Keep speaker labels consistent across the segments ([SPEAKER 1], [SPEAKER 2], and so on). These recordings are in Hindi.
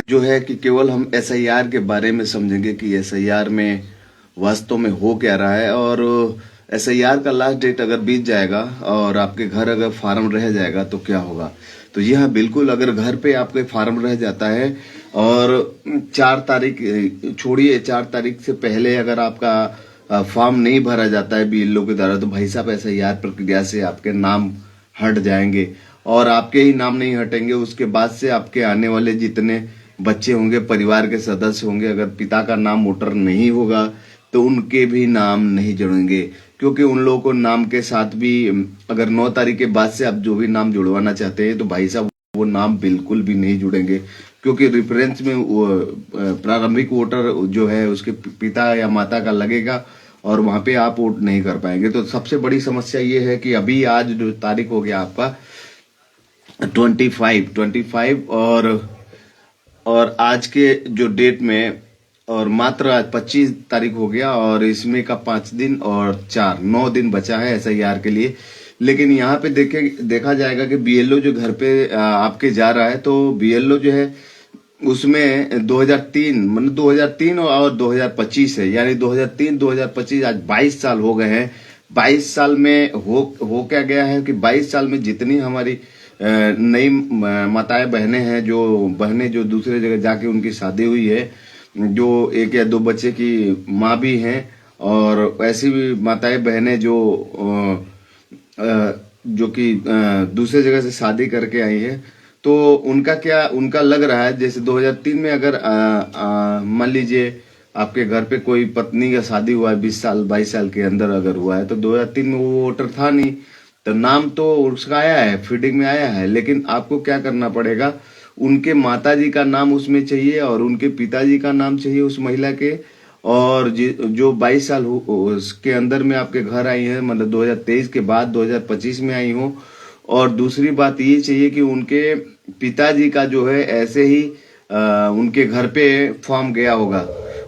[SPEAKER 1] जो है कि केवल हम एसआईआर के बारे में समझेंगे कि एसआईआर में वास्तव में हो क्या रहा है। और एसआईआर का लास्ट डेट अगर बीत जाएगा और आपके घर अगर फार्म रह जाएगा तो क्या होगा। तो यह बिल्कुल, अगर घर पे आपके फार्म रह जाता है और 4 तारीख छोड़िए, 4 तारीख से पहले अगर आपका फॉर्म नहीं भरा जाता है बीएलओ के द्वारा, तो भाई साहब एसआईआर प्रक्रिया से आपके नाम हट जाएंगे। और आपके ही नाम नहीं हटेंगे, उसके बाद से आपके आने वाले जितने बच्चे होंगे, परिवार के सदस्य होंगे, अगर पिता का नाम वोटर नहीं होगा तो उनके भी नाम नहीं जुड़ेंगे। क्योंकि उन लोगों को नाम के साथ भी, अगर 9 तारीख के बाद से आप जो भी नाम जुड़वाना चाहते हैं तो भाई साहब वो नाम बिल्कुल भी नहीं जुड़ेंगे। क्योंकि रेफरेंस में प्रारंभिक वोटर जो है उसके पिता या माता का लगेगा और वहां पे आप वोट नहीं कर पाएंगे। तो सबसे बड़ी समस्या ये है कि अभी आज जो तारीख हो गया आपका 25 और आज के जो डेट में, और मात्र आज 25 तारीख हो गया और इसमें का 5 दिन और 9 दिन बचा है एसआईआर के लिए। लेकिन यहाँ पे देखा जाएगा कि बीएलओ जो घर पे आपके जा रहा है, तो बीएलओ जो है उसमें 2003 मतलब 2003 और 2025 है, यानी 2003 2025 आज 22 साल हो गए हैं। 22 साल में हो क्या गया है कि 22 साल में जितनी हमारी नई माताएं बहनें हैं, जो दूसरे जगह जाके उनकी शादी हुई है, जो 1 या 2 बच्चे की माँ भी हैं, और ऐसी भी माताएं बहनें जो कि दूसरे जगह से शादी करके आई है, तो उनका लग रहा है जैसे 2003 में अगर मान लीजिए आपके घर पे कोई पत्नी का शादी हुआ है 20 साल 22 साल के अंदर अगर हुआ है, तो 2003 में वो वोटर था नहीं, तो नाम तो उसका आया है, फीडिंग में आया है। लेकिन आपको क्या करना पड़ेगा, उनके माताजी का नाम उसमें चाहिए और उनके पिताजी का नाम चाहिए उस महिला के। और जो 22 साल उसके अंदर में आपके घर आई है, मतलब 2023 के बाद 2025 में आई हो। और दूसरी बात ये चाहिए कि उनके पिताजी का जो है ऐसे ही उनके घर पे फॉर्म गया होगा,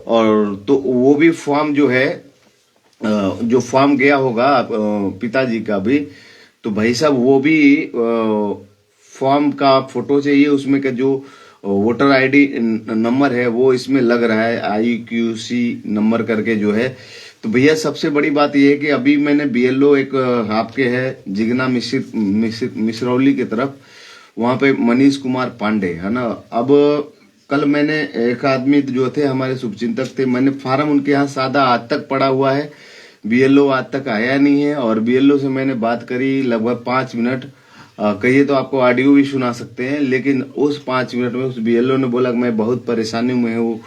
[SPEAKER 1] और तो वो भी फॉर्म जो है जो फॉर्म गया होगा पिताजी का भी, तो भाई साहब वो भी फॉर्म का फोटो चाहिए, उसमें का जो वोटर आईडी नंबर है वो इसमें लग रहा है, IQC नंबर करके जो है। तो भैया सबसे बड़ी बात यह है कि अभी मैंने बीएलओ एक आपके है जिगना मिश्रौली की तरफ, वहां पे मनीष कुमार पांडे है ना। अब कल मैंने एक आदमी जो थे हमारे शुभचिंतक थे, मैंने फार्म उनके यहाँ सादा आज तक पड़ा हुआ है, बीएलओ आज तक आया नहीं है। और बीएलओ से मैंने बात करी लगभग 5 मिनट, कहिए तो आपको ऑडियो भी सुना सकते हैं। लेकिन उस 5 मिनट में उस बीएलओ ने बोला मैं बहुत परेशानी में हूँ,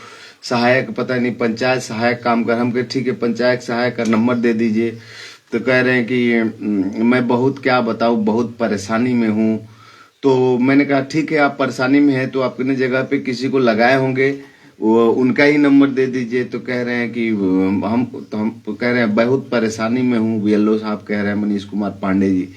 [SPEAKER 1] सहायक पता नहीं पंचायत सहायक काम कर। हम कहे ठीक है, पंचायत सहायक का नंबर दे दीजिए। तो कह रहे हैं कि मैं बहुत क्या बताऊँ, बहुत परेशानी में हूँ। तो मैंने कहा ठीक है, आप परेशानी में हैं तो अपने जगह पे किसी को लगाए होंगे, वो उनका ही नंबर दे दीजिए। तो कह रहे हैं कि हम कह रहे हैं बहुत परेशानी में हूँ, बीएलओ साहब कह रहे हैं मनीष कुमार पांडे जी।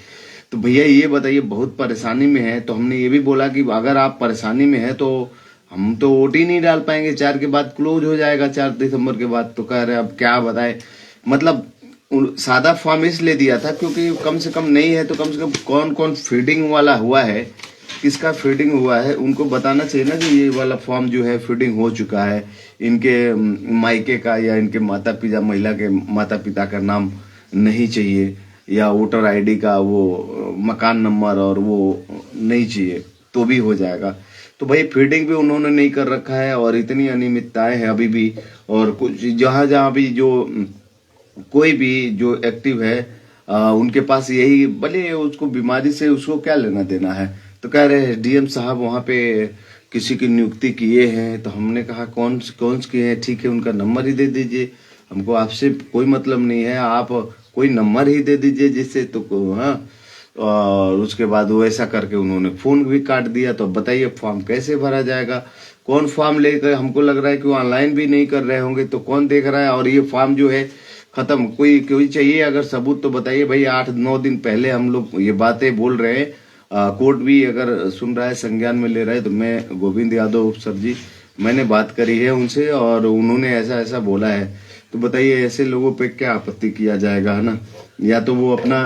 [SPEAKER 1] तो भैया ये बताइए, बहुत परेशानी में है, तो हमने ये भी बोला कि अगर आप परेशानी में है तो हम तो वोट ही नहीं डाल पाएंगे, 4 के बाद क्लोज हो जाएगा, 4 दिसंबर के बाद। तो कह रहे हैं अब क्या बताए, मतलब सादा फॉर्म इसलिए दिया था क्योंकि कम से कम नहीं है तो कम से कम कौन कौन फीडिंग वाला हुआ है, किसका फीडिंग हुआ है, उनको बताना चाहिए ना कि ये वाला फॉर्म जो है फीडिंग हो चुका है, इनके मायके का या इनके माता पिता, महिला के माता पिता का नाम नहीं चाहिए, या वोटर आईडी का वो मकान नंबर और वो नहीं चाहिए तो भी हो जाएगा। तो भाई फीडिंग भी उन्होंने नहीं कर रखा है और इतनी अनियमितताएं हैं अभी भी। और कुछ जहां जहां भी जो कोई भी जो एक्टिव है उनके पास यही, भले उसको बीमारी से उसको क्या लेना देना है। तो कह रहे हैं डीएम साहब वहां पे किसी की नियुक्ति किए हैं। तो हमने कहा कौन किए हैं, ठीक है उनका नंबर ही दे दीजिए, हमको आपसे कोई मतलब नहीं है, आप कोई नंबर ही दे दीजिए जिससे तो हाँ। और उसके बाद वो ऐसा करके उन्होंने फोन भी काट दिया। तो बताइए फॉर्म कैसे भरा जाएगा, कौन फॉर्म लेकर, हमको लग रहा है कि वो ऑनलाइन भी नहीं कर रहे होंगे तो कौन देख रहा है। और ये फॉर्म जो है खत्म, कोई चाहिए अगर सबूत तो बताइए भाई। 8-9 दिन पहले हम लोग ये बातें बोल रहे हैं, कोर्ट भी अगर सुन रहा है, संज्ञान में ले रहा है, तो मैं गोविंद यादव सर जी, मैंने बात करी है उनसे और उन्होंने ऐसा ऐसा बोला है। तो बताइए ऐसे लोगों पे क्या आपत्ति किया जाएगा, है ना। या तो वो अपना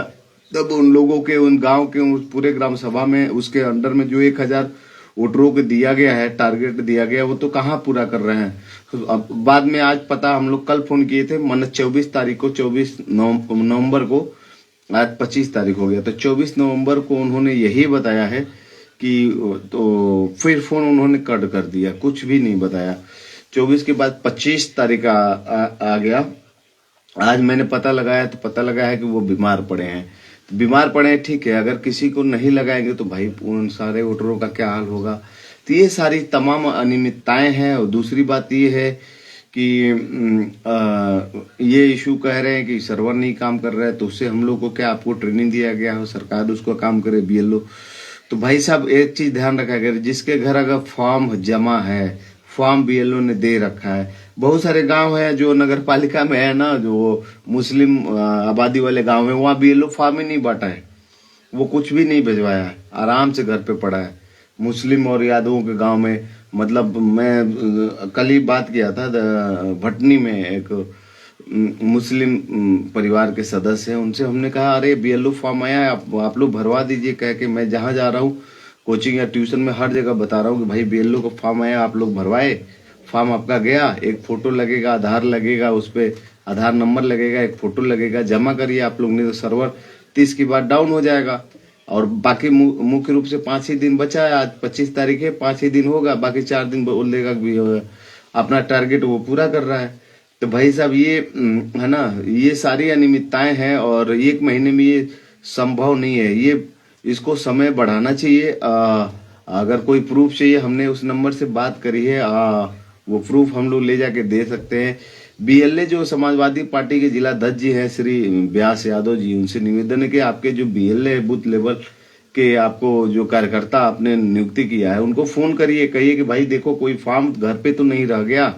[SPEAKER 1] तब उन लोगों के, उन गांव के, उस पूरे ग्राम सभा में उसके अंडर में जो 1000 वोटरों को दिया गया है, टारगेट दिया गया, वो तो कहाँ पूरा कर रहे हैं। तो अब बाद में आज पता, हम लोग कल फोन किए थे, मन 24 तारीख को, 24 नवंबर को, आज 25 तारीख हो गया, तो 24 नवंबर को उन्होंने यही बताया है कि, तो फिर फोन उन्होंने कट कर दिया, कुछ भी नहीं बताया। 24 के बाद 25 तारीख आ गया। आज मैंने पता लगाया तो पता लगा है कि वो बीमार पड़े हैं। तो बीमार पड़े हैं, ठीक है, अगर किसी को नहीं लगाएंगे तो भाई उन सारे वोटरों का क्या हाल होगा। तो ये सारी तमाम अनियमितताएं हैं। और दूसरी बात ये है कि ये इशू कह रहे हैं कि सर्वर नहीं काम कर रहा है, तो उससे हम लोग को क्या, आपको ट्रेनिंग दिया गया हो, सरकार उसको काम करे, बीएलओ। तो भाई साहब एक चीज ध्यान रखा गया, जिसके घर अगर फॉर्म जमा है, फॉर्म बीएलओ ने दे रखा है। बहुत सारे गांव है जो नगर पालिका में है ना, जो मुस्लिम आबादी वाले गांव है, वहाँ बीएलओ फॉर्म ही नहीं बांटा है, वो कुछ भी नहीं भिजवाया है, आराम से घर पे पड़ा है। मुस्लिम और यादवों के गांव में, मतलब मैं कल ही बात किया था, भटनी में एक मुस्लिम परिवार के सदस्य हैं, उनसे हमने कहा अरे बीएलओ फॉर्म आया है, आप लोग भरवा दीजिए। कह के मैं जहां जा रहा हूँ, कोचिंग या ट्यूशन में हर जगह बता रहा हूँ कि भाई बीएलओ का फॉर्म आया, आप लोग भरवाए। फॉर्म आपका गया, एक फोटो लगेगा, आधार लगेगा, उस पर आधार नंबर लगेगा, एक फोटो लगेगा, जमा करिए आप लोग, नहीं तो सर्वर 30 के बाद डाउन हो जाएगा। और बाकी मुख्य रूप से 5 ही दिन बचा है, आज 25 तारीख है, 5 ही दिन होगा, बाकी 4 दिन बोल देगा कि अपना टारगेट वो पूरा कर रहा है। तो भाई साहब ये है ना, ये सारी अनियमितताएं हैं और 1 महीने में ये संभव नहीं है। ये इसको समय बढ़ाना चाहिए। अगर कोई प्रूफ चाहिए, हमने उस नंबर से बात करी है, वो प्रूफ हम लोग ले जाके दे सकते हैं। बीएलए जो समाजवादी पार्टी के जिला अध्यक्ष जी हैं श्री व्यास यादव जी, उनसे निवेदन है कि आपके जो बीएलए बूथ लेवल के आपको जो कार्यकर्ता आपने नियुक्ति किया है, उनको फोन करिए, कहिए कि भाई देखो कोई फॉर्म घर पे तो नहीं रह गया।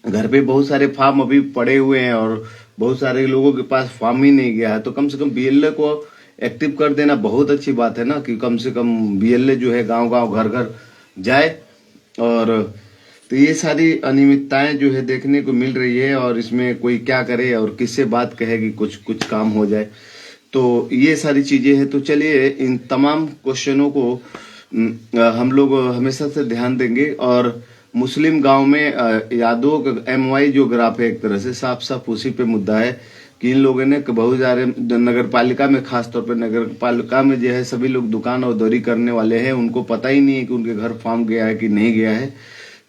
[SPEAKER 1] घर पे बहुत सारे फॉर्म अभी पड़े हुए हैं और बहुत सारे लोगों के पास फॉर्म ही नहीं गया है, तो कम से कम बीएलए को एक्टिव कर देना बहुत अच्छी बात है ना, कि कम से कम बीएलए जो है गांव गांव घर घर जाए। और तो ये सारी अनियमितताएं जो है देखने को मिल रही है, और इसमें कोई क्या करे और किससे बात कहे कि कुछ काम हो जाए। तो ये सारी चीजें हैं। तो चलिए इन तमाम क्वेश्चनों को हम लोग हमेशा से ध्यान देंगे। और मुस्लिम गांव में यादवों का एमवाई जो ग्राफ है, एक तरह से साफ साफ उसी पे मुद्दा है कि इन लोगों ने बहुत सारे नगर पालिका में, खासतौर पर नगर पालिका में जो है सभी लोग दुकान और दौरी करने वाले हैं, उनको पता ही नहीं है कि उनके घर फॉर्म गया है कि नहीं गया है।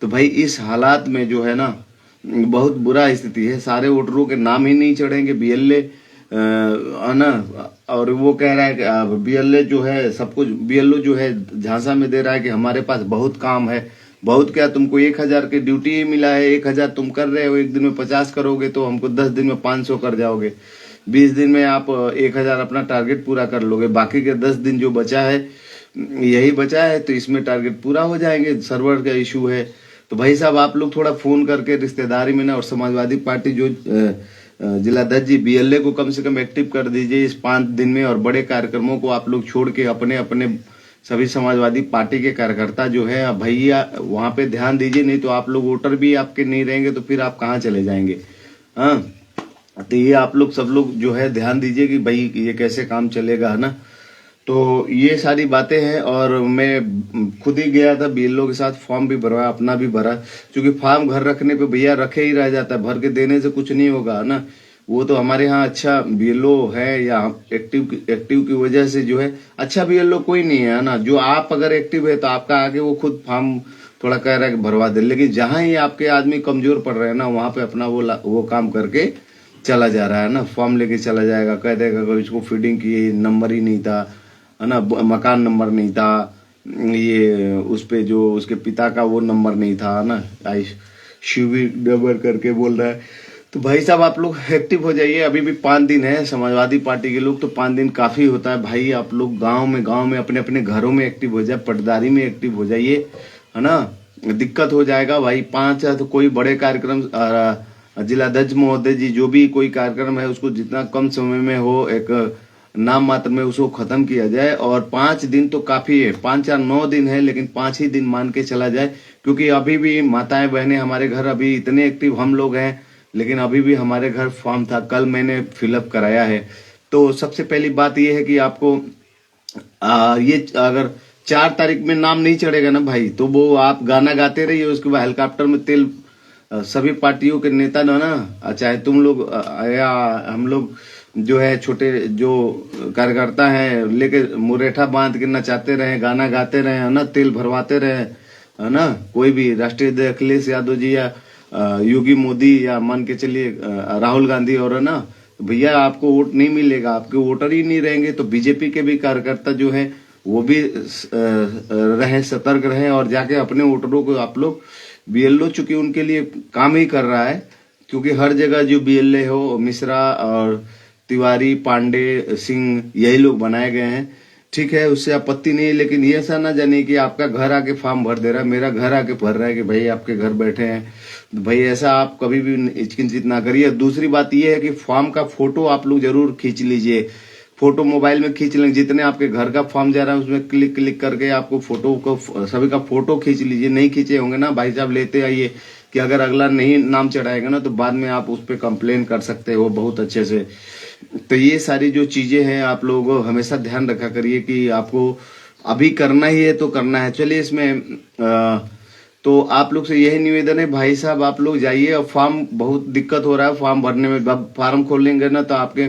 [SPEAKER 1] तो भाई इस हालात में जो है ना, बहुत बुरा स्थिति है, सारे वोटरों के नाम ही नहीं चढ़ेंगे बीएलए है ना। और वो कह रहा है कि बीएलए जो है सब कुछ, बीएलओ जो है झांसा में दे रहा है कि हमारे पास बहुत काम है। बहुत क्या, तुमको 1000 की ड्यूटी ही मिला है, 1000 तुम कर रहे हो, एक दिन में 50 करोगे तो हमको 10 दिन में 500 कर जाओगे, 20 दिन में आप 1000 अपना टारगेट पूरा कर लोगे, बाकी के 10 दिन जो बचा है, यही बचा है, तो इसमें टारगेट पूरा हो जाएंगे। सर्वर का इशू है। तो भाई साहब आप लोग थोड़ा फोन करके रिश्तेदारी में ना, और समाजवादी पार्टी जो जिला अध्यक्ष जी, बीएलए को कम से कम एक्टिव कर दीजिए इस 5 दिन में। और बड़े कार्यक्रमों को आप लोग छोड़ के अपने अपने सभी समाजवादी पार्टी के कार्यकर्ता जो है भैया वहां पे ध्यान दीजिए, नहीं तो आप लोग वोटर भी आपके नहीं रहेंगे तो फिर आप कहाँ चले जाएंगे। हाँ, तो ये आप लोग सब लोग जो है ध्यान दीजिए कि भाई ये कैसे काम चलेगा, है ना। तो ये सारी बातें हैं। और मैं खुद ही गया था बीएलओ के साथ, फॉर्म भी भरवाया, अपना भी भरा, क्योंकि फॉर्म घर रखने पे भैया रखे ही रह जाता है, भर के देने से कुछ नहीं होगा, है ना। वो तो हमारे यहाँ अच्छा बीएलओ है, या एक्टिव की वजह से जो है अच्छा बीएलओ कोई नहीं है ना। जो आप अगर एक्टिव है तो आपका आगे वो खुद फॉर्म थोड़ा कह रहा है कि भरवा दे, लेकिन जहां ही आपके आदमी कमजोर पड़ रहे हैं ना, वहां पे अपना वो काम करके चला जा रहा है ना, फॉर्म लेके चला जाएगा, कह देगा कि इसको फीडिंग की नंबर ही नहीं था, है ना, मकान नंबर नहीं था, ये उस पे जो उसके पिता का वो नंबर नहीं था, है ना, शिवी डबर करके बोल रहा है। तो भाई साहब आप लोग एक्टिव हो जाइए, अभी भी 5 दिन है। समाजवादी पार्टी के लोग तो 5 दिन काफी होता है भाई। आप लोग गांव में अपने अपने घरों में एक्टिव हो जाए, पटदारी में एक्टिव हो जाइए, है ना। दिक्कत हो जाएगा भाई। 5 है तो कोई बड़े कार्यक्रम, जिलाध्यक्ष महोदय जी जो भी कोई कार्यक्रम है उसको जितना कम समय में हो, एक नाम मात्र में उसको खत्म किया जाए। और 5 दिन तो काफी है, 5 या 9 दिन है, लेकिन 5 ही दिन मान के चला जाए, क्योंकि अभी भी माताएं बहनें हमारे घर अभी इतने एक्टिव हम लोग हैं, लेकिन अभी भी हमारे घर फॉर्म था, कल मैंने फिलअप कराया है। तो सबसे पहली बात यह है कि आपको ये अगर 4 तारीख में नाम नहीं चढ़ेगा ना भाई, तो वो आप गाना गाते रहिए, उसके बाद हेलीकॉप्टर में तेल सभी पार्टियों के नेता ना, चाहे तुम लोग या हम लोग जो है छोटे जो कार्यकर्ता हैं, लेके मुरेठा बांध के नचाते रहे, गाना गाते रहे, है ना, तेल भरवाते रहे, है ना, कोई भी राष्ट्रीय अध्यक्ष अखिलेश यादव जी या योगी मोदी या मान के चलिए राहुल गांधी, और है ना, भैया आपको वोट नहीं मिलेगा, आपके वोटर ही नहीं रहेंगे। तो बीजेपी के भी कार्यकर्ता जो है वो भी रहे, सतर्क रहे, और जाके अपने वोटरों को आप लोग, बीएलओ चूंकि उनके लिए काम ही कर रहा है, क्योंकि हर जगह जो बीएलए हो, मिश्रा और तिवारी, पांडे, सिंह, यही लोग बनाए गए हैं, ठीक है, उससे आपत्ति नहीं है। लेकिन ये ऐसा ना जाने कि आपका घर आके फॉर्म भर दे रहा है, मेरा घर आके भर रहा है कि भाई आपके घर बैठे हैं, तो भाई ऐसा आप कभी भी हिचकिचाहट ना करिए। दूसरी बात ये है कि फॉर्म का फोटो आप लोग जरूर खींच लीजिए, फोटो मोबाइल में खींच लें, जितने आपके घर का फॉर्म जा रहा है उसमें क्लिक क्लिक करके आपको फोटो को सभी का फोटो खींच लीजिए। नहीं खींचे होंगे ना भाई साहब, लेते आइए, कि अगर अगला नहीं नाम चढ़ाएगा ना तो बाद में आप उस पर कंप्लेन कर सकते हो बहुत अच्छे से। तो ये सारी जो चीजें हैं आप लोगों को हमेशा ध्यान रखा करिए कि आपको अभी करना ही है तो करना है। चलिए इसमें तो आप लोग से यही निवेदन है भाई साहब, आप लोग जाइए, और फॉर्म बहुत दिक्कत हो रहा है फॉर्म भरने में। फॉर्म खोलेंगे ना तो आपके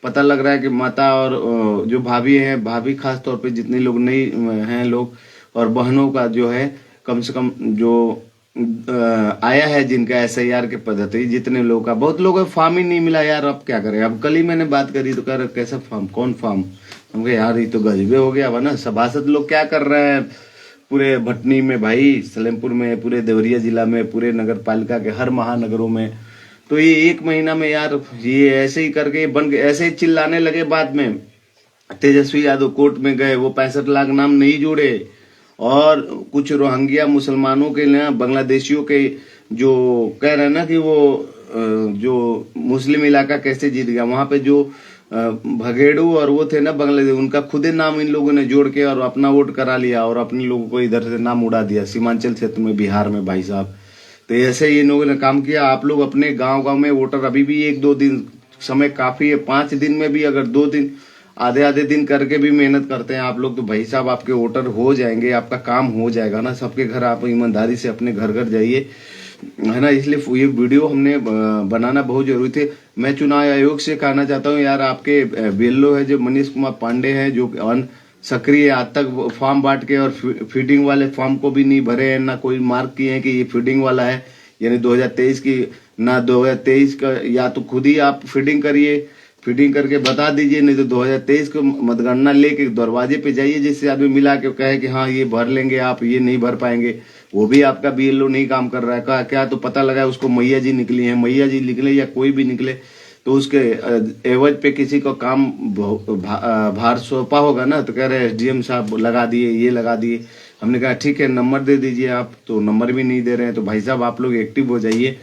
[SPEAKER 1] पता लग रहा है कि माता और जो भाभी हैं, भाभी खास तौर पे जितने लोग नहीं हैं लोग, और बहनों का जो है कम से कम जो आया है जिनका SIR के पद्धति, जितने लोगों का, बहुत लोगों को फॉर्म ही नहीं मिला यार, अब क्या करें। अब कल ही मैंने बात करी तो कह रहे कैसा फॉर्म, कौन फॉर्म, हम कहे यार ये तो गजबे हो गया वरना सभासद लोग क्या कर रहे हैं पूरे भटनी में भाई, सलेमपुर में, पूरे देवरिया जिला में, पूरे नगर पालिका के हर महानगरों में। तो ये 1 महीना में यार ये ऐसे ही करके बन गए, ऐसे ही चिल्लाने लगे। बाद में तेजस्वी यादव कोर्ट में गए, वो 65 लाख नाम नहीं जोड़े, और कुछ रोहिंग्या मुसलमानों के लिए, बांग्लादेशियों के जो कह रहे हैं ना कि वो जो मुस्लिम इलाका कैसे जीत गया, वहां पे जो भगेड़ू और वो थे ना बांग्लादेश, उनका खुदे नाम इन लोगों ने जोड़ के और अपना वोट करा लिया, और अपने लोगों को इधर से नाम उड़ा दिया सीमांचल क्षेत्र में, बिहार में भाई साहब। तो ऐसे ही इन लोगों ने काम किया। आप लोग अपने गांव गांव में वोटर, अभी भी 1-2 दिन समय काफी है, 5 दिन में भी अगर 2 दिन आधे आधे दिन करके भी मेहनत करते हैं आप लोग, तो भाई साहब आपके वोटर हो जाएंगे, आपका काम हो जाएगा ना। सबके घर आप ईमानदारी से अपने घर घर जाइए, है ना। इसलिए ये वीडियो हमने बनाना बहुत जरूरी थे। मैं चुनाव आयोग से कहना चाहता हूँ यार, आपके बीएलओ है जो मनीष कुमार पांडे हैं, जो सक्रिय आज तक फॉर्म बांट के और फीडिंग वाले फॉर्म को भी नहीं भरे हैं, ना कोई मार्क किए हैं कि ये फीडिंग वाला है, यानी 2023 की ना 2023 का, या तो खुद ही आप फीडिंग करिए, फीडिंग करके बता दीजिए, नहीं तो 2023 को मतगणना लेके दरवाजे पे जाइए, जिससे आदमी मिला के कहे कि हाँ ये भर लेंगे, आप ये नहीं भर पाएंगे, वो भी आपका बीएलओ नहीं काम कर रहा है। कहा क्या तो पता लगा उसको मैया जी निकली है, मैया जी निकले या कोई भी निकले तो उसके एवज पे किसी को काम भार सौंपा होगा ना, तो कह रहे SDM साहब लगा दिए, ये लगा दिए। हमने कहा ठीक है नंबर दे दीजिए, आप तो नंबर भी नहीं दे रहे हैं। तो भाई साहब आप लोग एक्टिव हो जाइए,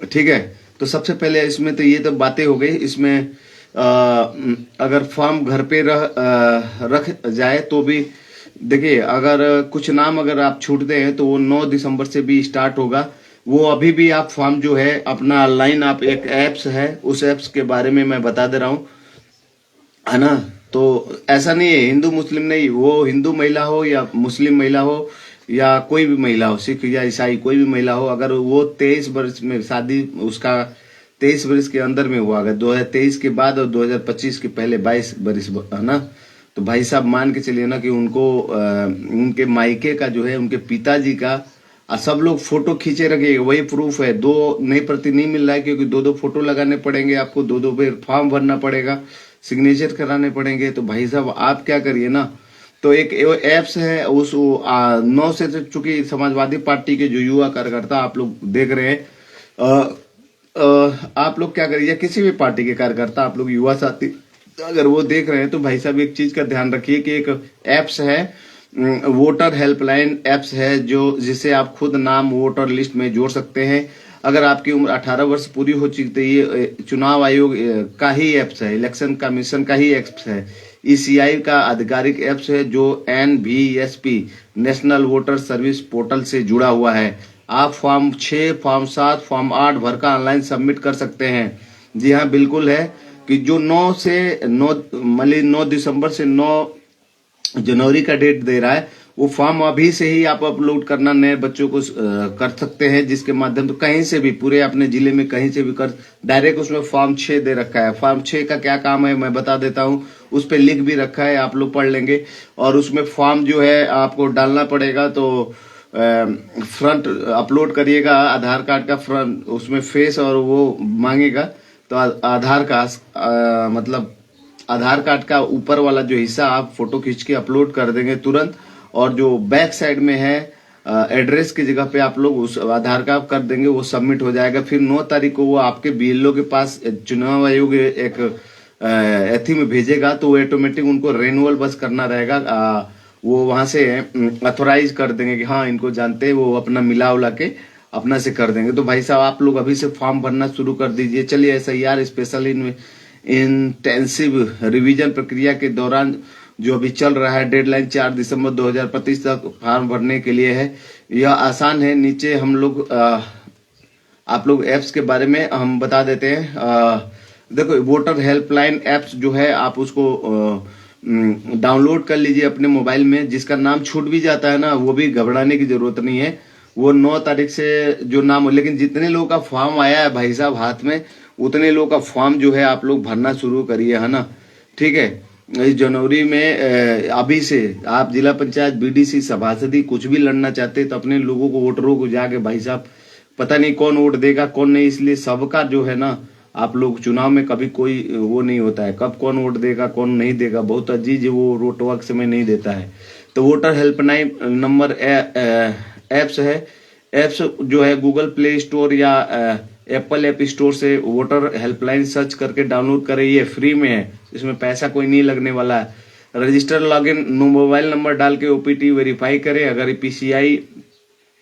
[SPEAKER 1] ठीक है। तो सबसे पहले इसमें तो ये तो बातें हो गई। इसमें अगर फॉर्म घर पे रख जाए तो भी देखिए, अगर कुछ नाम अगर आप छूटते हैं तो वो 9 दिसंबर से भी स्टार्ट होगा। वो अभी भी आप फॉर्म जो है अपना ऑनलाइन, आप एक एप्स है, उस एप्स के बारे में मैं बता दे रहा हूँ, है ना। तो ऐसा नहीं है हिंदू मुस्लिम नहीं, वो हिंदू महिला हो या मुस्लिम महिला हो या कोई भी महिला हो, सिख या ईसाई कोई भी महिला हो, अगर वो 23 वर्ष में शादी उसका 23 वर्ष के अंदर में हुआ, अगर 2023 के बाद और 2025 के पहले 22 वर्ष, है ना, तो भाई साहब मान के चलिए ना कि उनको उनके मायके का जो है, उनके पिताजी का सब लोग फोटो खींचे रखिएगा, वही प्रूफ है। 2 नई प्रति नहीं मिल रहा है, क्योंकि 2-2 फोटो लगाने पड़ेंगे आपको, 2-2 बार फॉर्म भरना पड़ेगा, सिग्नेचर कराने पड़ेंगे। तो भाई साहब आप क्या करिए ना, तो एक एप्स है उस 9 से, चूंकि समाजवादी पार्टी के जो युवा कार्यकर्ता आप लोग देख रहे हैं, आप लोग क्या करिए, किसी भी पार्टी के कार्यकर्ता आप लोग युवा साथी अगर वो देख रहे हैं तो भाई साहब एक चीज का ध्यान रखिए कि एक एप्स है, वोटर हेल्पलाइन एप्स है, जो जिसे आप खुद नाम वोटर लिस्ट में जोड़ सकते हैं। अगर आपकी उम्र 18 वर्ष पूरी हो चुकी तो ये चुनाव आयोग का ही एप्स है, इलेक्शन कमीशन का ही एप्स है, ECI का आधिकारिक एप्स है, जो NVSP national voter service portal से जुड़ा हुआ है। आप फॉर्म 6, फॉर्म 7, फॉर्म 8 भर का ऑनलाइन सबमिट कर सकते हैं। जी हाँ बिल्कुल है कि जो 9 दिसंबर से 9 जनवरी का डेट दे रहा है, वो फॉर्म अभी से ही आप अपलोड करना नए बच्चों को कर सकते हैं, जिसके माध्यम से कहीं से भी पूरे अपने जिले में कहीं से भी कर डायरेक्ट उसमें फॉर्म 6 दे रखा है। फॉर्म 6 का क्या काम है मैं बता देता हूँ, उस पर लिख भी रखा है, आप लोग पढ़ लेंगे। और उसमें फॉर्म जो है आपको डालना पड़ेगा, तो फ्रंट अपलोड करिएगा आधार कार्ड का फ्रंट, उसमें फेस और वो मांगेगा, तो आधार का मतलब आधार कार्ड का ऊपर वाला जो हिस्सा आप फोटो खींच के अपलोड कर देंगे तुरंत, और जो बैक साइड में है एड्रेस की जगह पे आप लोग उस आधार कार्ड कर देंगे, वो सबमिट हो जाएगा। फिर 9 तारीख को वो आपके बीएलओ के पास चुनाव आयोग एक एथी में भेजेगा, तो वो ऑटोमेटिक उनको रेनुअल बस करना रहेगा। वो वहां से अथोराइज कर देंगे कि हाँ इनको जानते हैं, वो अपना मिला उला के अपना से कर देंगे। तो भाई साहब आप लोग अभी से फॉर्म भरना शुरू कर दीजिए। चलिए एसआईआर स्पेशल इंटेंसिव रिवीजन प्रक्रिया के दौरान जो अभी चल रहा है, डेडलाइन 4 दिसंबर 2025 तक फॉर्म भरने के लिए है। यह आसान है। नीचे हम लोग आप लोग एप्स के बारे में हम बता देते हैं। देखो वोटर हेल्पलाइन एप्स जो है आप उसको डाउनलोड कर लीजिए अपने मोबाइल में। जिसका नाम छूट भी जाता है ना, वो भी घबराने की जरूरत नहीं है। वो 9 तारीख से जो नाम हो, लेकिन जितने लोगों का फॉर्म आया है भाई साहब हाथ में, उतने लोगों का फॉर्म जो है आप लोग भरना शुरू करिए, है ना। ठीक है, इस जनवरी में अभी से आप जिला पंचायत, बीडीसी, सभासदी कुछ भी लड़ना चाहते हैं तो अपने लोगों को, वोटरों को जाके भाई साहब, पता नहीं कौन वोट देगा कौन नहीं, इसलिए सबका जो है ना, आप लोग चुनाव में कभी कोई वो नहीं होता है कब कौन वोट देगा कौन नहीं देगा, बहुत अजीज वो वोट वक्त समय नहीं देता है। तो वोटर हेल्पलाइन नंबर एप्स है। एप्स जो है गूगल प्ले स्टोर या एप्पल ऐप स्टोर से वोटर हेल्पलाइन सर्च करके डाउनलोड करें। ये फ्री में है, इसमें पैसा कोई नहीं लगने वाला है। रजिस्टर लॉगिन मोबाइल नंबर डाल के ओपीटी वेरीफाई करें। अगर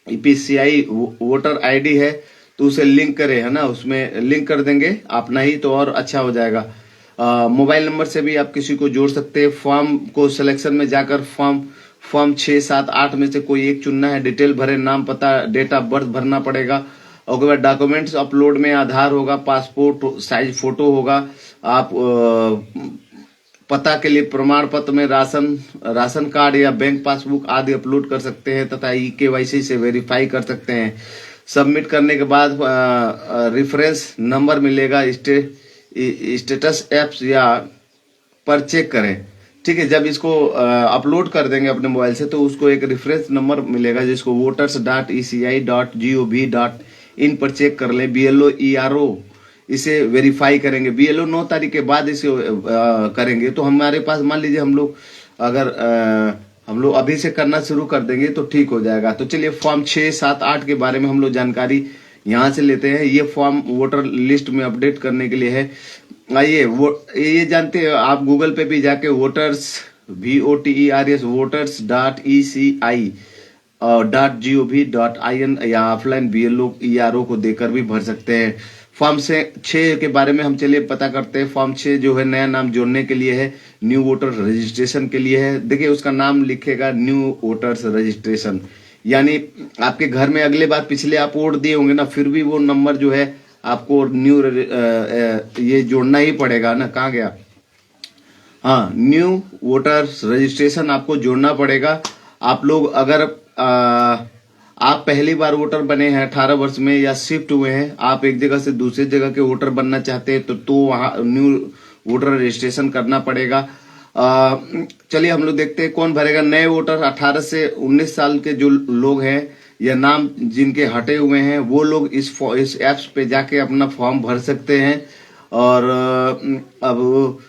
[SPEAKER 1] ईपीसीआई वोटर आईडी है तो उसे लिंक करें, है ना, उसमें लिंक कर देंगे अपना ही, तो और अच्छा हो जाएगा। मोबाइल नंबर से भी आप किसी को जोड़ सकते हैं। फॉर्म को सिलेक्शन में जाकर फॉर्म 6, 7, 8 में से कोई एक चुनना है। डिटेल भरे, नाम, पता, डेट ऑफ बर्थ भरना पड़ेगा। उसके बाद डॉक्यूमेंट्स अपलोड में आधार होगा, पासपोर्ट साइज फोटो होगा। आप पता के लिए प्रमाण पत्र में राशन कार्ड या बैंक पासबुक आदि अपलोड कर सकते हैं तथा ईकेवाईसी से वेरीफाई कर सकते हैं। सबमिट करने के बाद रेफरेंस नंबर मिलेगा, स्टेटस एप्स या पर चेक करें। ठीक है, जब इसको अपलोड कर देंगे अपने मोबाइल से तो उसको एक रेफरेंस नंबर मिलेगा जिसको voters.eci.gov.in पर चेक कर लें। बीएलओ ईआरओ इसे वेरीफाई करेंगे। बीएलओ 9 तारीख के बाद इसे करेंगे। तो हमारे पास मान लीजिए हम लोग अगर हम लोग अभी से करना शुरू कर देंगे तो ठीक हो जाएगा। तो चलिए फॉर्म 6, 7, 8 के बारे में हम लोग जानकारी यहाँ से लेते हैं। ये फॉर्म वोटर लिस्ट में अपडेट करने के लिए है। आइए ये जानते हैं आप गूगल पे भी जाके वोटर्स voters.eci.gov.in या ऑफलाइन बीएलओ ईआरओ को देकर भी भर सकते हैं। फॉर्म 6 के बारे में हम चलिए पता करते हैं। फॉर्म 6 जो है नया नाम जोड़ने के लिए है, न्यू वोटर रजिस्ट्रेशन के लिए है। देखिए उसका नाम लिखेगा न्यू वोटर्स रजिस्ट्रेशन, यानी आपके घर में अगले बार पिछले आप वोट दिए होंगे ना, फिर भी वो नंबर जो है आपको न्यू ये जोड़ना ही पड़ेगा ना। कहाँ गया, हाँ, न्यू वोटर्स रजिस्ट्रेशन आपको जोड़ना पड़ेगा। आप लोग अगर आप पहली बार वोटर बने हैं 18 वर्ष में या शिफ्ट हुए हैं, आप एक जगह से दूसरी जगह के वोटर बनना चाहते हैं तो वहां न्यू वोटर रजिस्ट्रेशन करना पड़ेगा। चलिए हम लोग देखते हैं कौन भरेगा। नए वोटर 18 से 19 साल के जो लोग हैं या नाम जिनके हटे हुए हैं वो लोग इस एप्स पे जाके अपना फॉर्म भर सकते हैं। और अब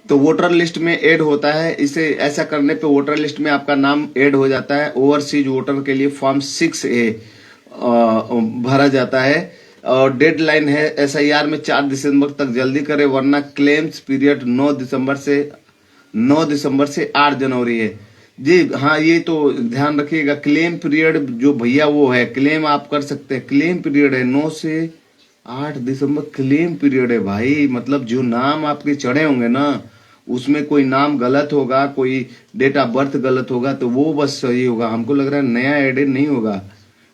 [SPEAKER 1] तो वोटर लिस्ट में ऐड होता है। इसे ऐसा करने पे वोटर लिस्ट में आपका नाम ऐड हो जाता है। ओवरसीज वोटर के लिए फॉर्म 6A भरा जाता है और डेडलाइन है एसआईआर में 4 दिसंबर तक जल्दी करें, वरना क्लेम्स पीरियड 9 दिसंबर से 8 जनवरी है। जी हाँ, ये तो ध्यान रखिएगा। क्लेम पीरियड जो भैया वो है, क्लेम आप कर सकते हैं। क्लेम पीरियड है 9 से 8 दिसंबर क्लेम पीरियड है भाई। मतलब जो नाम आपके चढ़े होंगे ना, उसमें कोई नाम गलत होगा, कोई डेट ऑफ बर्थ गलत होगा तो वो बस सही होगा। हमको लग रहा है नया एडेड नहीं होगा।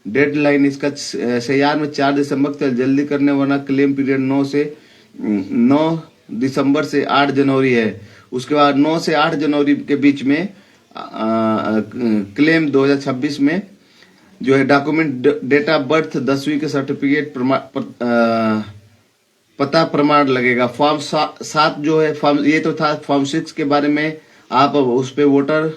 [SPEAKER 1] डेडलाइन इसका एसआईआर में 4 दिसंबर तक जल्दी करने, वरना क्लेम पीरियड 9 दिसंबर से 8 जनवरी है। उसके बाद 9 से 8 जनवरी के बीच में क्लेम 2026 में जो है डॉक्यूमेंट डेट ऑफ बर्थ 10वीं के सर्टिफिकेट पता प्रमाण लगेगा। फॉर्म 7 जो है फॉर्म, ये तो था फॉर्म 6 के बारे में। आप उस पे वोटर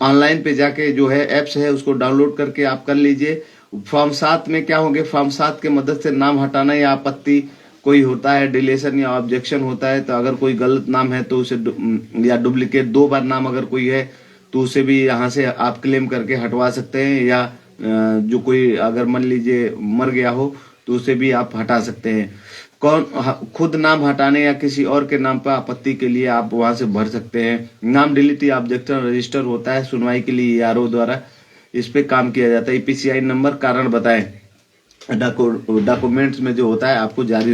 [SPEAKER 1] ऑनलाइन पे जाके जो है एप्स है उसको डाउनलोड करके आप कर लीजिए। फॉर्म 7 में क्या होंगे, फॉर्म 7 के मदद से नाम हटाना या आपत्ति कोई होता है, डिलेशन या ऑब्जेक्शन होता है, तो अगर कोई गलत नाम है तो उसे या डुप्लीकेट 2 बार नाम अगर कोई है तो उसे भी यहाँ से आप क्लेम करके हटवा सकते हैं। या जो कोई अगर मान लीजिए मर गया हो तो उसे भी आप हटा सकते हैं। खुद नाम हटाने या किसी और के नाम पर आपत्ति के लिए आप वहां से भर सकते हैं। नाम डिलीट या ऑब्जेक्शन रजिस्टर होता है सुनवाई के लिए आरओ द्वारा, इस पे काम किया जाता है। ईपीसीआई नंबर कारण बताएं डॉक्यूमेंट्स में जो होता है आपको जारी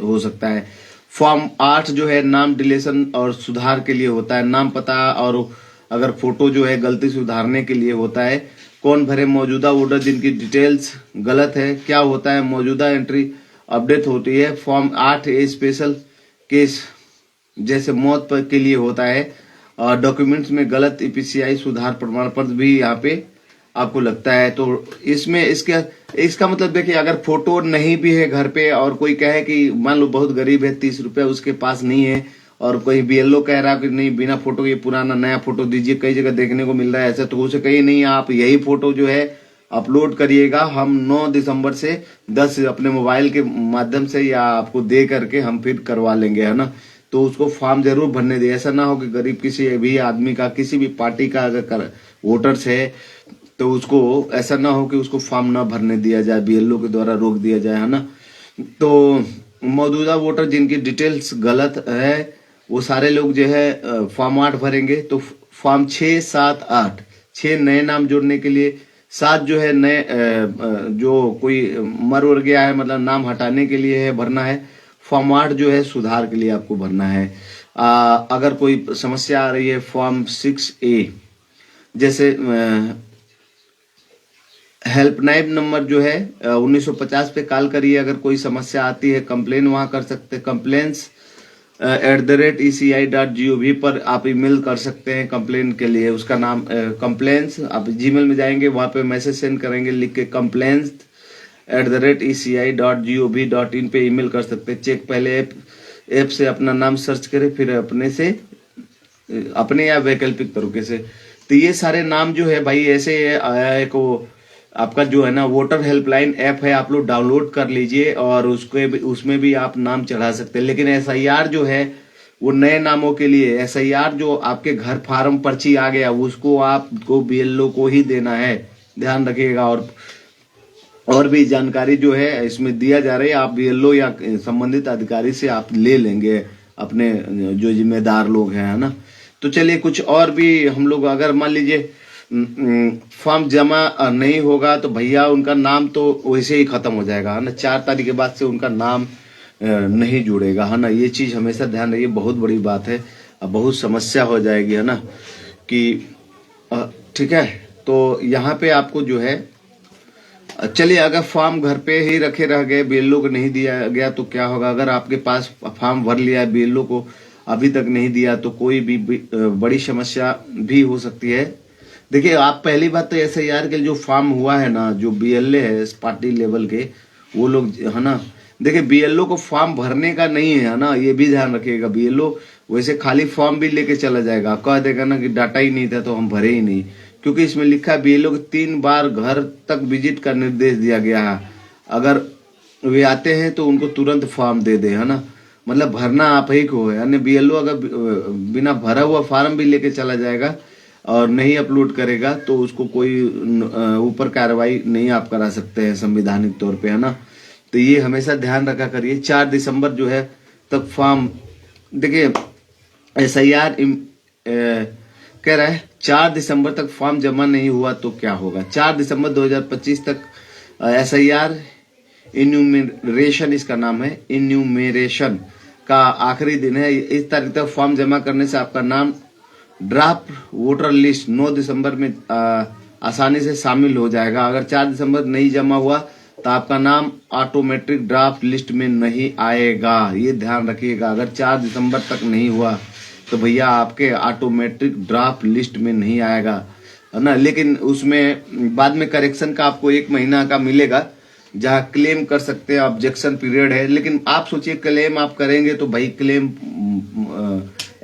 [SPEAKER 1] हो सकता है। फॉर्म 8 जो है नाम डिलेशन और सुधार के लिए होता है। नाम पता और अगर फोटो जो है गलती सुधारने के लिए होता है। कौन भरे, मौजूदा वोटर जिनकी डिटेल्स गलत है। क्या होता है, मौजूदा एंट्री अपडेट होती है। फॉर्म 8 स्पेशल केस जैसे मौत पर के लिए होता है। और डॉक्यूमेंट्स में गलत ईपीसीआई सुधार प्रमाण पत्र भी यहाँ पे आपको लगता है। तो इसमें इसका मतलब देखिए, अगर फोटो नहीं भी है घर पे और कोई कहे कि मान लो बहुत गरीब है, 30 रुपया उसके पास नहीं है, और कोई बीएलओ कह रहा है कि नहीं बिना फोटो ये पुराना नया फोटो दीजिए, कई जगह देखने को मिल रहा है ऐसा, तो उसे कहिए नहीं आप यही फोटो जो है अपलोड करिएगा। हम 9 दिसंबर से 10 अपने मोबाइल के माध्यम से या आपको दे करके हम फिर करवा लेंगे, है ना। तो उसको फॉर्म जरूर भरने दे। ऐसा ना हो कि गरीब किसी भी आदमी का, किसी भी पार्टी का अगर वोटर्स है तो उसको ऐसा ना हो कि उसको फॉर्म ना भरने दिया जाए, बीएलओ के द्वारा रोक दिया जाए, है ना। तो मौजूदा वोटर जिनकी डिटेल्स गलत है वो सारे लोग जो है फॉर्म 8 भरेंगे। तो फॉर्म 6, 7, 8 6 नए नाम जोड़ने के लिए, 7 जो है नए जो कोई मर उड़ गया है मतलब नाम हटाने के लिए है भरना है। फॉर्म 8 जो है सुधार के लिए आपको भरना है। अगर कोई समस्या आ रही है फॉर्म 6A जैसे हेल्पलाइन नंबर जो है 1950 पे कॉल करिए। अगर कोई समस्या आती है कंप्लेन वहां कर सकते हैं। कंप्लेन्स @eci.gov पर आप ईमेल कर सकते हैं कंप्लेन के लिए। उसका नाम कंप्लेन्स, आप जीमेल में जाएंगे वहां पे मैसेज सेंड करेंगे लिख के कंप्लेन्स @eci.gov.in पे ईमेल कर सकते हैं। चेक पहले ऐप से अपना नाम सर्च करें, फिर अपने या वैकल्पिक तरीके से। तो ये सारे नाम जो है भाई ऐसे आया है को आपका जो है ना वोटर हेल्पलाइन ऐप है, आप लोग डाउनलोड कर लीजिए और उसमें भी आप नाम चढ़ा सकते हैं। लेकिन एसआईआर जो है वो नए नामों के लिए, एसआईआर जो आपके घर फार्म पर्ची आ गया उसको आपको बीएलओ को ही देना है, ध्यान रखिएगा। और भी जानकारी जो है इसमें दिया जा रही है, आप बीएलओ या संबंधित अधिकारी से आप ले लेंगे अपने जो जिम्मेदार लोग हैं, है ना। तो चलिए कुछ और भी हम लोग, अगर मान लीजिए फॉर्म जमा नहीं होगा तो भैया उनका नाम तो वैसे ही खत्म हो जाएगा, है ना। 4 तारीख के बाद से उनका नाम नहीं जुड़ेगा, है ना। ये चीज हमेशा ध्यान रखिए, बहुत बड़ी बात है, अब बहुत समस्या हो जाएगी, है ना। कि ठीक है, तो यहाँ पे आपको जो है चलिए, अगर फॉर्म घर पे ही रखे रह गए, बीएलओ को नहीं दिया गया तो क्या होगा। अगर आपके पास फॉर्म भर लिया है, बीएलओ को अभी तक नहीं दिया तो कोई भी बड़ी समस्या भी हो सकती है। देखिए, आप पहली बात तो एसआईआर के जो फॉर्म हुआ है ना, जो बीएलए है इस पार्टी लेवल के वो लोग, है ना। देखिए, बीएलओ को फॉर्म भरने का नहीं है ना, ये भी ध्यान रखिएगा। बीएलओ वैसे खाली फॉर्म भी लेके चला जाएगा, कह देगा ना कि डाटा ही नहीं था तो हम भरे ही नहीं, क्योंकि इसमें लिखा है बीएलओ को 3 बार घर तक विजिट का निर्देश दिया गया है। अगर वे आते हैं तो उनको तुरंत फॉर्म दे दे, है ना। मतलब भरना आप ही को है, यानी बीएलओ अगर बिना भरा हुआ फॉर्म भी लेके चला जाएगा और नहीं अपलोड करेगा तो उसको कोई ऊपर कार्रवाई नहीं आप करा सकते हैं संवैधानिक तौर पे, है ना। तो ये हमेशा ध्यान रखा करिए। 4 दिसंबर जो है तक फॉर्म, देखिए एसआईआर कह रहा है 4 दिसंबर तक फॉर्म जमा नहीं हुआ तो क्या होगा। 4 दिसंबर 2025 तक एसआईआर इन्यूमरेशन, इसका नाम है इन्यूमरेशन का आखिरी दिन है। इस तारीख तक फॉर्म जमा करने से आपका नाम ड्राफ्ट वोटर लिस्ट 9 दिसंबर में आसानी से शामिल हो जाएगा। अगर 4 दिसंबर नहीं जमा हुआ तो आपका नाम ऑटोमेटिक ड्राफ्ट लिस्ट में नहीं आएगा, ये ध्यान रखिएगा। अगर 4 दिसंबर तक नहीं हुआ तो भैया आपके ऑटोमेटिक ड्राफ्ट लिस्ट में नहीं आएगा, है ना। लेकिन उसमें बाद में करेक्शन का आपको 1 महीना का मिलेगा, जहां क्लेम कर सकते हैं, ऑब्जेक्शन पीरियड है। लेकिन आप सोचिए क्लेम आप करेंगे तो भाई क्लेम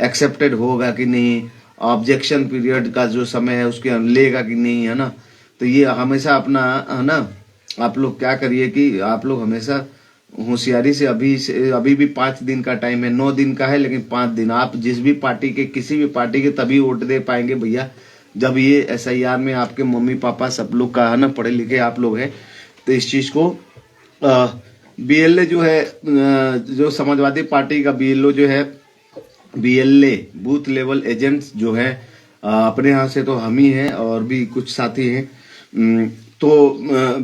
[SPEAKER 1] एक्सेप्टेड होगा कि नहीं, ऑब्जेक्शन पीरियड का जो समय है उसके लेगा कि नहीं, है ना। तो ये हमेशा अपना, है ना, आप लोग क्या करिए कि आप लोग हमेशा होशियारी से अभी भी 5 दिन का टाइम है, 9 दिन का है, लेकिन 5 दिन आप जिस भी पार्टी के, किसी भी पार्टी के तभी वोट दे पाएंगे भैया जब ये SIR में आपके मम्मी पापा सब लोग का, है ना, पढ़े लिखे आप लोग हैं। तो इस चीज को BLA जो है, जो समाजवादी पार्टी का BLO जो है, BLA बूथ लेवल एजेंट्स जो है, अपने यहाँ से तो हम ही हैं और भी कुछ साथी हैं। तो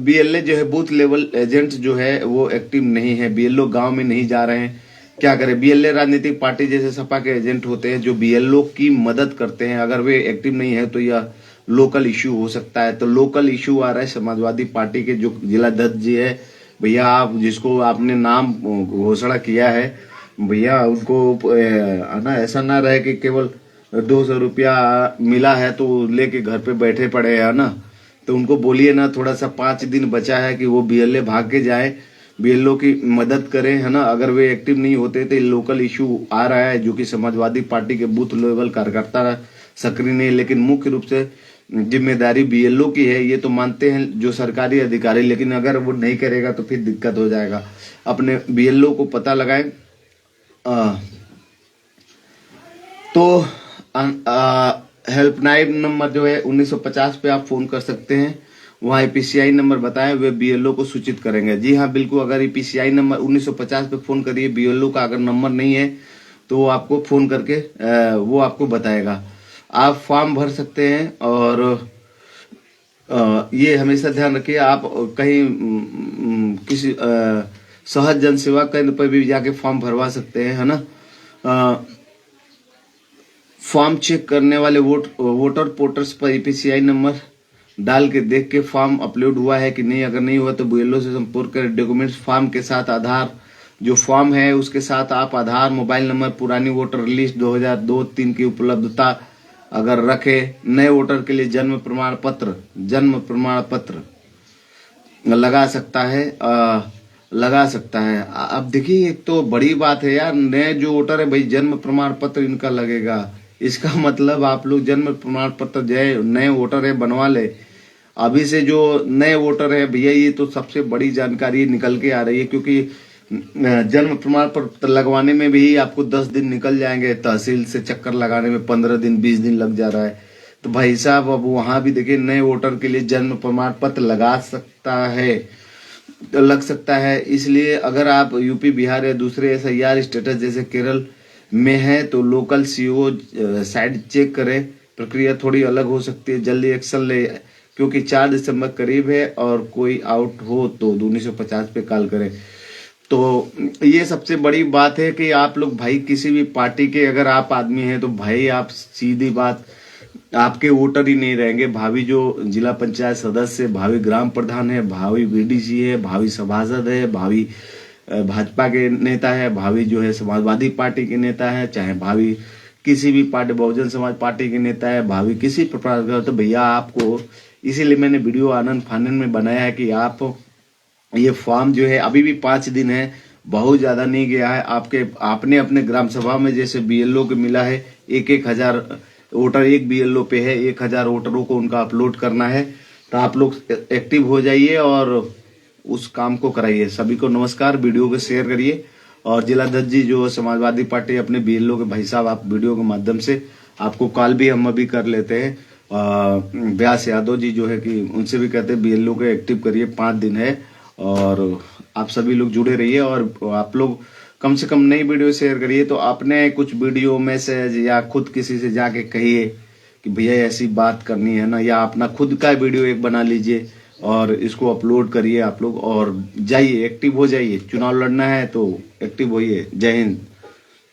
[SPEAKER 1] BLA जो है बूथ लेवल एजेंट्स जो है वो एक्टिव नहीं है, BLO गांव में नहीं जा रहे हैं। क्या करें, BLA राजनीतिक पार्टी जैसे सपा के एजेंट होते हैं जो BLO की मदद करते हैं, अगर वे एक्टिव नहीं है तो यह लोकल इश्यू हो सकता है। तो लोकल इश्यू आ रहा है समाजवादी पार्टी के जो जिलाध्यक्ष जी है भैया, आप जिसको आपने नाम घोषणा किया है भैया, उनको ना ऐसा ना रहे कि केवल 200 रुपया मिला है तो लेके घर पे बैठे पड़े है ना। तो उनको बोलिए ना, थोड़ा सा 5 दिन बचा है कि वो BLA भाग के जाए, BLO की मदद करें, है ना। अगर वे एक्टिव नहीं होते तो लोकल इशू आ रहा है जो कि समाजवादी पार्टी के बूथ लेवल कार्यकर्ता सक्रिय नहीं, लेकिन मुख्य रूप से जिम्मेदारी BLO की है, ये तो मानते हैं जो सरकारी अधिकारी। लेकिन अगर वो नहीं करेगा तो फिर दिक्कत हो जाएगा। अपने BLO को पता लगाएं। तो हेल्पलाइन नंबर जो है 1950 पे आप फोन कर सकते हैं, वहाँ EPCI नंबर बताएं, वे BLO को सूचित करेंगे। जी हाँ बिल्कुल, अगर EPCI नंबर 1950 पे फोन करिए, BLO का अगर नंबर नहीं है तो वो आपको फोन करके वो आपको बताएगा। आप फॉर्म भर सकते हैं और ये हमेशा ध्यान रखिए, आप कहीं किसी सहज जन सेवा केंद्र पर भी जाके फॉर्म भरवा सकते हैं, है ना। फॉर्म चेक करने वाले वोटर पोर्टल्स पर EPCI नंबर डाल के देख के फॉर्म अपलोड हुआ है कि नहीं। अगर नहीं हुआ तो BLO से संपर्क करें। डॉक्यूमेंट्स फॉर्म के साथ आधार, जो फॉर्म है उसके साथ आप आधार, मोबाइल नंबर, पुरानी वोटर लिस्ट 2002-3 की उपलब्धता अगर रखे, नए वोटर के लिए जन्म प्रमाण पत्र लगा सकता है। अब देखिए, एक तो बड़ी बात है यार, नए जो वोटर है भाई जन्म प्रमाण पत्र इनका लगेगा। इसका मतलब आप लोग जन्म प्रमाण पत्र जो नए वोटर है बनवा ले। अभी से जो नए वोटर है भैया, ये तो सबसे बड़ी जानकारी निकल के आ रही है, क्योंकि जन्म प्रमाण पत्र लगवाने में भी आपको 10 दिन निकल जाएंगे, तहसील से चक्कर लगाने में 15 दिन 20 दिन लग जा रहा है। तो भाई साहब अब वहां भी देखिए, नए वोटर के लिए जन्म प्रमाण पत्र लग सकता है। इसलिए अगर आप यूपी, बिहार या दूसरे SIR स्टेटस जैसे केरल में है तो लोकल CO साइट चेक करें। प्रक्रिया थोड़ी अलग हो सकती है, जल्दी एक्शन ले, क्योंकि 4 दिसंबर करीब है और कोई आउट हो तो 1950 पे कॉल करें। तो ये सबसे बड़ी बात है कि आप लोग भाई किसी भी पार्टी के अगर आप आदमी हैं तो भाई आप सीधी बात, आपके वोटर ही नहीं रहेंगे। भावी जो जिला पंचायत सदस्य, भावी ग्राम प्रधान है, भावी BDC है, भावी सभासद है, भावी भाजपा के नेता है, भावी जो है समाजवादी पार्टी के नेता है, चाहे भावी किसी भी पार्टी, बहुजन समाज पार्टी के नेता है, भावी किसी प्रकार का, तो भैया आपको, इसीलिए मैंने वीडियो आनंद फानंद में बनाया है कि आप ये फॉर्म जो है, अभी भी 5 दिन है, बहुत ज्यादा नहीं गया है। आपने अपने ग्राम सभा में जैसे BLO को मिला है 1,000 वोटर एक BLO पे है, 1,000 वोटरों को उनका अपलोड करना है। तो आप लोग एक्टिव हो जाइए और उस काम को कराइए। सभी को नमस्कार, वीडियो को शेयर करिए। और जिलाध्यक्ष जी जो समाजवादी पार्टी अपने BLO के भाई साहब, आप वीडियो के माध्यम से आपको कॉल भी हम अभी कर लेते हैं। व्यास यादव जी जो है कि उनसे भी कहते हैं BLO को एक्टिव करिए, 5 दिन है। और आप सभी लोग जुड़े रहिए और आप लोग कम से कम नई वीडियो शेयर करिए। तो आपने कुछ वीडियो मैसेज या खुद किसी से जाके कहिए कि भैया ऐसी बात करनी है ना, या अपना खुद का वीडियो एक बना लीजिए और इसको अपलोड करिए आप लोग, और जाइए एक्टिव हो जाइए। चुनाव लड़ना है तो एक्टिव होइए। जय हिंद,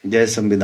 [SPEAKER 1] जय संविधान।